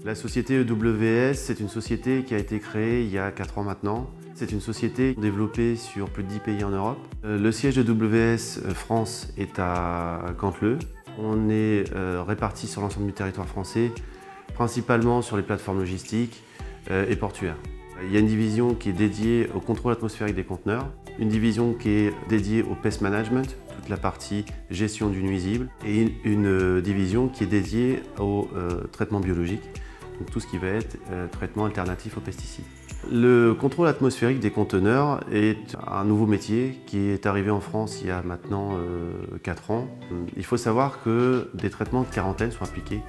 La société EWS, c'est une société qui a été créée il y a 4 ans maintenant. C'est une société développée sur plus de 10 pays en Europe. Le siège de EWS France est à Cantleux. On est répartis sur l'ensemble du territoire français, principalement sur les plateformes logistiques et portuaires. Il y a une division qui est dédiée au contrôle atmosphérique des conteneurs, une division qui est dédiée au pest management, toute la partie gestion du nuisible, et une division qui est dédiée au traitement biologique, donc tout ce qui va être traitement alternatif aux pesticides. Le contrôle atmosphérique des conteneurs est un nouveau métier qui est arrivé en France il y a maintenant 4 ans. Il faut savoir que des traitements de quarantaine sont appliqués,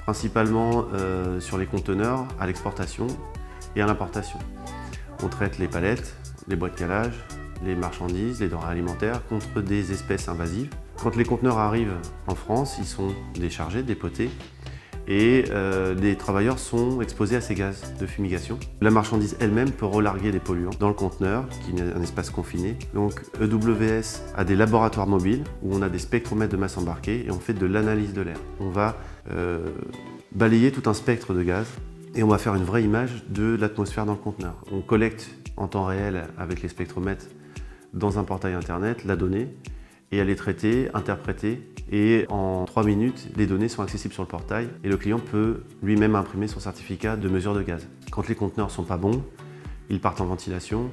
principalement sur les conteneurs à l'exportation et à l'importation. On traite les palettes, les boîtes de calage, les marchandises, les denrées alimentaires contre des espèces invasives. Quand les conteneurs arrivent en France, ils sont déchargés, dépotés et les travailleurs sont exposés à ces gaz de fumigation. La marchandise elle-même peut relarguer des polluants dans le conteneur, qui est un espace confiné. Donc EWS a des laboratoires mobiles où on a des spectromètres de masse embarqués et on fait de l'analyse de l'air. On va balayer tout un spectre de gaz et on va faire une vraie image de l'atmosphère dans le conteneur. On collecte en temps réel avec les spectromètres dans un portail internet la donnée et elle est traitée, interprétée et en 3 minutes, les données sont accessibles sur le portail et le client peut lui-même imprimer son certificat de mesure de gaz. Quand les conteneurs ne sont pas bons, ils partent en ventilation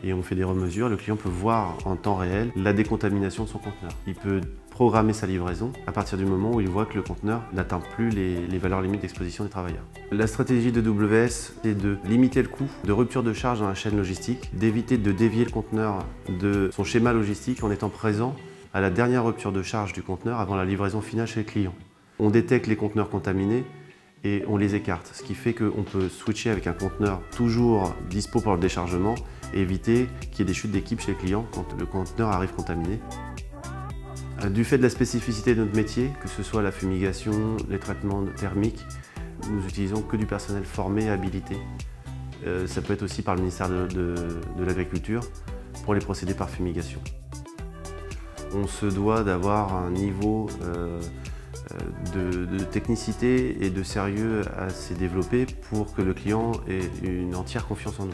et on fait des remesures. Le client peut voir en temps réel la décontamination de son conteneur. Il peut programmer sa livraison à partir du moment où il voit que le conteneur n'atteint plus les valeurs limites d'exposition des travailleurs. La stratégie de EWS est de limiter le coût de rupture de charge dans la chaîne logistique, d'éviter de dévier le conteneur de son schéma logistique en étant présent à la dernière rupture de charge du conteneur avant la livraison finale chez le client. On détecte les conteneurs contaminés et on les écarte, ce qui fait qu'on peut switcher avec un conteneur toujours dispo pour le déchargement et éviter qu'il y ait des chutes d'équipe chez le client quand le conteneur arrive contaminé. Du fait de la spécificité de notre métier, que ce soit la fumigation, les traitements thermiques, nous n'utilisons que du personnel formé et habilité. Ça peut être aussi par le ministère de l'Agriculture pour les procédés par fumigation. On se doit d'avoir un niveau de technicité et de sérieux assez développé pour que le client ait une entière confiance en nous.